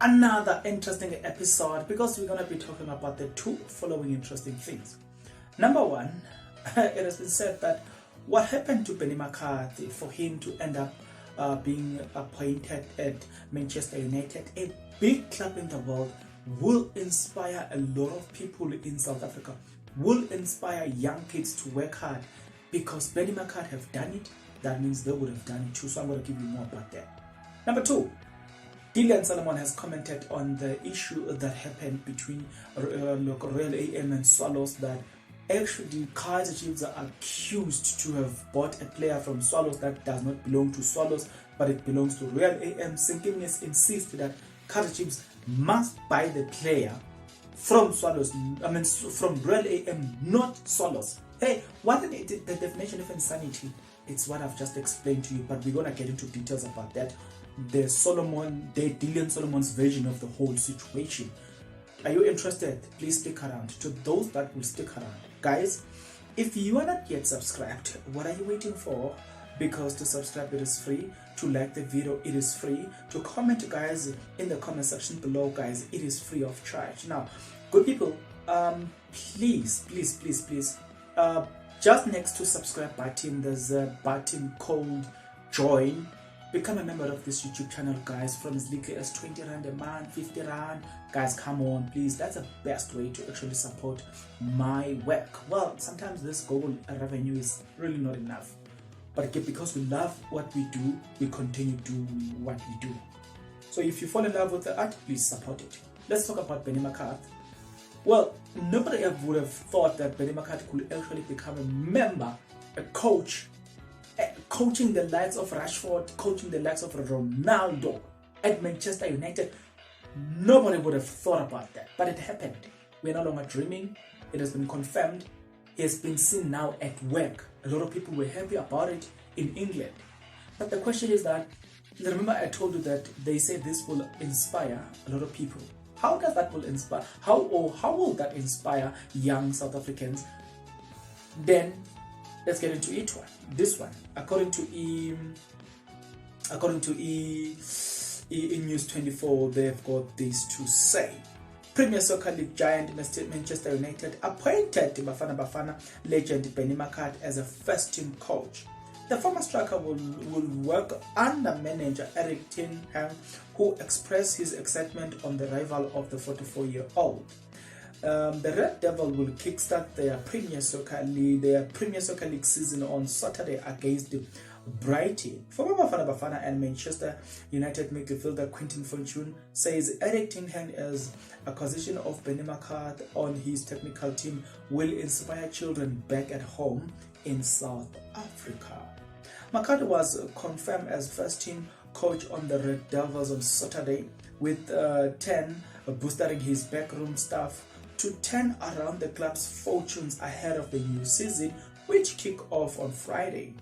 another interesting episode because we're going to be talking about the two following interesting things. Number one, it has been said that what happened to Benni McCarthy for him to end up being appointed at Manchester United, a big club in the world, will inspire a lot of people in South Africa, will inspire young kids to work hard because Benni McCarthy have done it. That means they would have done it too. So I'm going to give you more about that. Number two, Dillian Solomon has commented on the issue that happened between Royal AM and Swallows, that actually Kaizer Chiefs are accused to have bought a player from Swallows that does not belong to Swallows, but it belongs to Royal AM. Sinkinis insists that Kaizer Chiefs must buy the player from Swallows, from Royal AM, not Swallows. Hey, what the definition of insanity? It's what I've just explained to you, but we're going to get into details about that. The Dillian Solomon's version of the whole situation. Are you interested? Please stick around. To those that will stick around, guys, if you are not yet subscribed, what are you waiting for? Because to subscribe, it is free. To like the video, it is free. To comment, guys, in the comment section below, guys, it is free of charge. Now, good people, please, just next to subscribe button, there's a button called join. Become a member of this YouTube channel, guys, from as little as 20 Rand a month, 50 Rand. Guys, come on, please. That's the best way to actually support my work. Well, sometimes this Google revenue is really not enough. But because we love what we do, we continue to do what we do. So if you fall in love with the art, please support it. Let's talk about Benni McCarthy. Well, nobody ever would have thought that Benni McCarthy could actually become a member, a coach, coaching the likes of Rashford, coaching the likes of Ronaldo at Manchester United. Nobody would have thought about that, but it happened. We're no longer dreaming. It has been confirmed. He has been seen now at work. A lot of people were happy about it in England. But the question is that, remember I told you that they say this will inspire a lot of people. How does that will inspire? How will that inspire young South Africans? Then let's get into it. This one, according to E News 24, they've got this to say. Premier Soccer League giant Manchester United appointed Bafana Bafana legend Benni McCarthy as a first-team coach. The former striker will work under manager Erik ten Hag, who expressed his excitement on the arrival of the 44-year-old. The Red Devil will kickstart their Premier Soccer League season on Saturday against Brighton. Former Bafana Bafana and Manchester United midfielder Quinton Fortune says Erik ten Hag's acquisition of Benni McCarthy on his technical team will inspire children back at home in South Africa. McCarthy was confirmed as first-team coach on the Red Devils on Saturday, with 10 boosting his backroom staff to turn around the club's fortunes ahead of the new season, which kick off on Friday.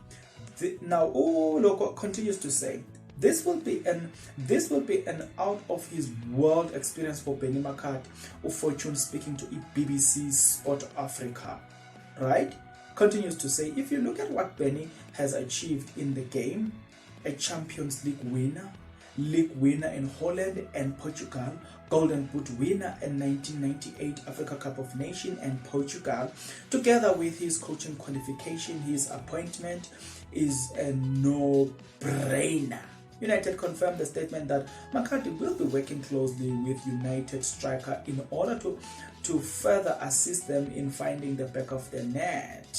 Loco continues to say, this will be an out of his world experience for Benni McCarthy, of Fortune speaking to BBC Sport Africa. Right? Continues to say, if you look at what Benni has achieved in the game, a Champions League winner in Holland and Portugal, Golden Boot winner in 1998 Africa Cup of Nations and Portugal, together with his coaching qualification, his appointment is a no-brainer. United confirmed the statement that McCarthy will be working closely with United striker in order to further assist them in finding the back of the net.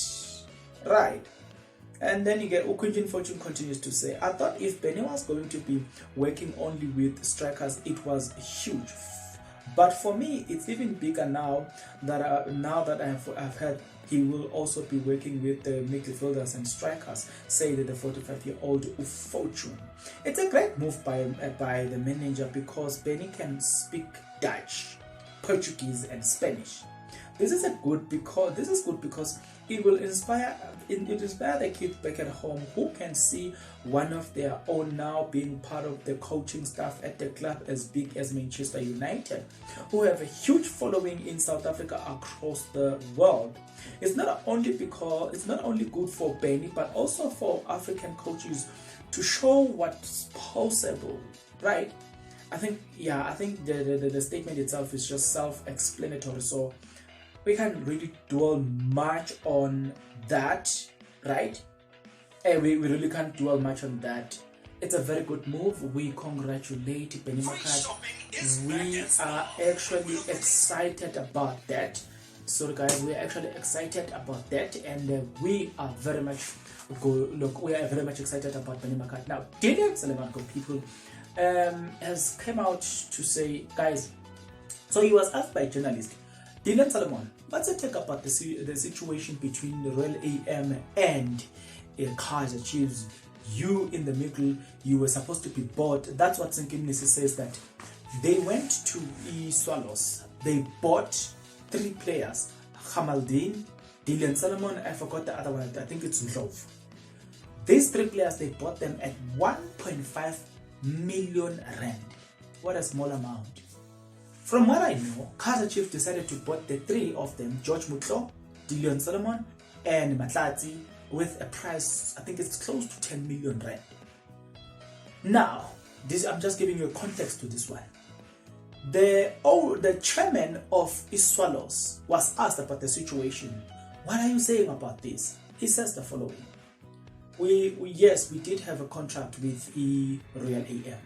Right. And then you get Quinton Fortune continues to say, I thought if Benni was going to be working only with strikers, it was huge. But for me, it's even bigger now that I've heard he will also be working with the midfielders and strikers, say that the 45-year-old Fortune. It's a great move by the manager because Benni can speak Dutch, Portuguese, and Spanish. This is good because it will inspire the kids back at home who can see one of their own now being part of the coaching staff at the club as big as Manchester United, who have a huge following in South Africa across the world. It's not only good for Benni, but also for African coaches to show what's possible, right? I think the statement itself is just self-explanatory, so we can't really dwell much on that, right? We really can't dwell much on that. It's a very good move. We congratulate Benni. We are actually excited about that. So guys, we are actually excited about that, and we are very much excited about Benni. Now, Dylan Solomon, people, has come out to say, guys. So he was asked by a journalist, Dylan Solomon, what's your take about the situation between the Royal AM and Kaizer Chiefs? You in the middle, you were supposed to be bought. That's what Mnisi says, that they went to Swallows. They bought 3 players, Hamaldine, Dylan Solomon, I forgot the other one, I think it's Ndlovu. These 3 players, they bought them at 1.5 million rand. What a small amount. From what I know, Kaizer Chiefs decided to buy the 3 of them, George Mutlo, Dylan Solomon, and Matlatsi, with a price, I think it's close to 10 million rand. Now, I'm just giving you a context to this one. The chairman of Swallows was asked about the situation. What are you saying about this? He says the following. Yes, we did have a contract with Royal AM.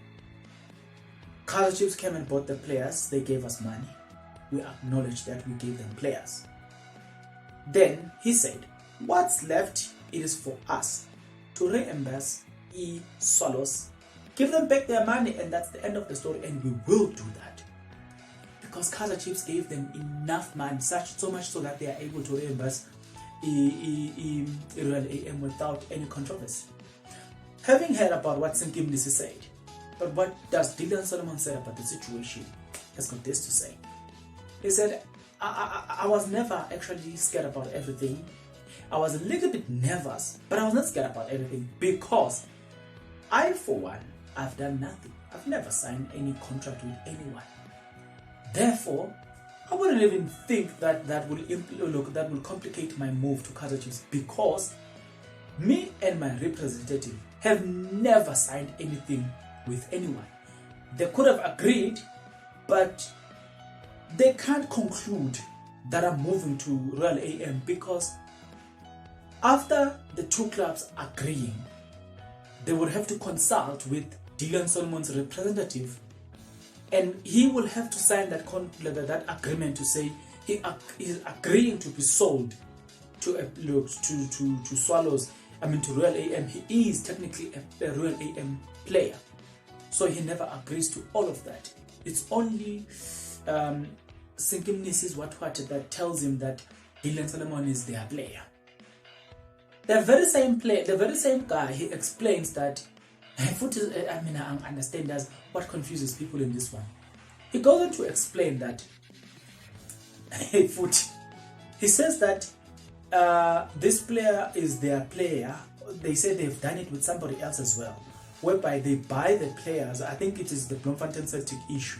Kaizer Chiefs came and bought the players. They gave us money. We acknowledged that we gave them players. Then he said, what's left, it is for us to reimburse Swallows, give them back their money, and that's the end of the story, and we will do that. Because Kaizer Chiefs gave them enough money, so much so that they are able to reimburse Royal AM without any controversy. Having heard about what Mnisi said, but what does Dylan Solomon say about the situation? He's got this to say. He said, I was never actually scared about everything. I was a little bit nervous, but I was not scared about everything, because I, for one, I've done nothing. I've never signed any contract with anyone. Therefore, I wouldn't even think that will complicate my move to Kaizer Chiefs, because me and my representative have never signed anything with anyone. They could have agreed, but they can't conclude that I'm moving to Royal AM, because after the 2 clubs agreeing, they would have to consult with Dylan Solomon's representative, and he will have to sign that agreement to say he is agreeing to be sold to Swallows. I mean to Royal AM. He is technically a Royal AM player, so he never agrees to all of that. It's only Mnisi's what that tells him that Dylan Solomon is their player. The very same guy, he explains that, I understand that's what confuses people in this one. He goes on to explain that, he says that this player is their player. They say they've done it with somebody else as well, whereby they buy the players. I think it is the Bloemfontein Celtic issue.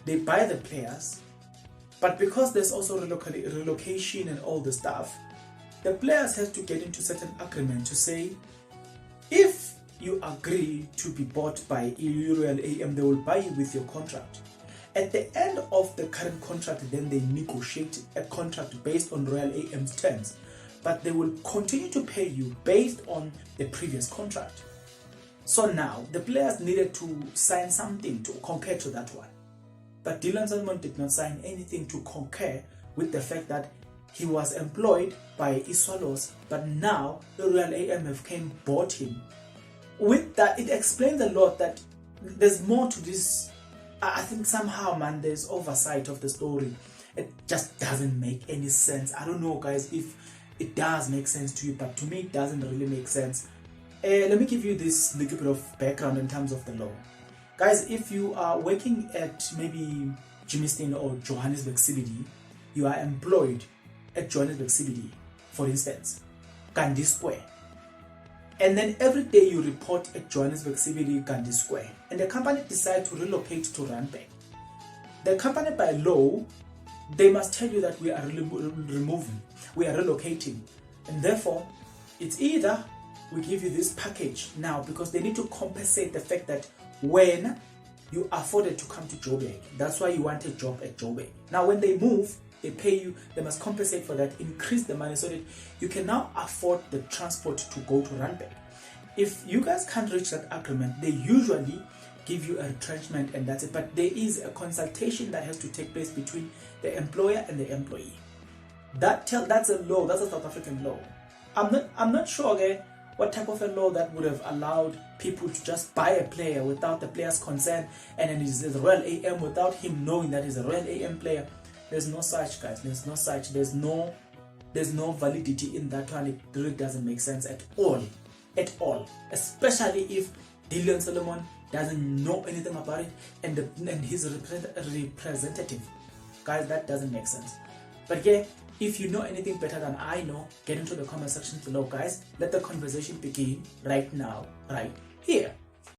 They buy the players, but because there's also relocation and all the stuff, the players have to get into certain agreement to say, if you agree to be bought by Royal AM, they will buy you with your contract. At the end of the current contract, then they negotiate a contract based on Royal AM's terms, but they will continue to pay you based on the previous contract. So now, the players needed to sign something to concur to that one. But Dylan Solomon did not sign anything to concur with the fact that he was employed by Swallows, but now the Royal AM have came bought him. With that, it explains a lot that there's more to this. I think somehow, man, there's oversight of the story. It just doesn't make any sense. I don't know, guys, if it does make sense to you, but to me, it doesn't really make sense. Let me give you this little bit of background in terms of the law. Guys, if you are working at maybe Jimiston or Johannesburg CBD, you are employed at Johannesburg CBD, for instance, Gandhi Square. And then every day you report at Johannesburg CBD, Gandhi Square. And the company decides to relocate to Randburg. The company, by law, they must tell you that we are removing, we are relocating. And therefore, it's either we give you this package now, because they need to compensate the fact that when you afforded to come to Joburg. That's why you want a job at Joburg. Now when they move, they pay you, they must compensate for that, increase the money so that you can now afford the transport to go to Randburg. If you guys can't reach that agreement, they usually give you a retrenchment and that's it. But there is a consultation that has to take place between the employer and the employee. That's a law, that's a South African law. I'm not sure, okay, what type of a law that would have allowed people to just buy a player without the player's consent, and then he's a Royal AM without him knowing that he's a Royal AM player. There's no such, guys. There's no such. There's no validity in that one. It really doesn't make sense at all. At all. Especially if Dillian Solomon doesn't know anything about it and he's a representative. Guys, that doesn't make sense. But yeah, if you know anything better than I know, get into the comment section below, guys. Let the conversation begin right now, right here.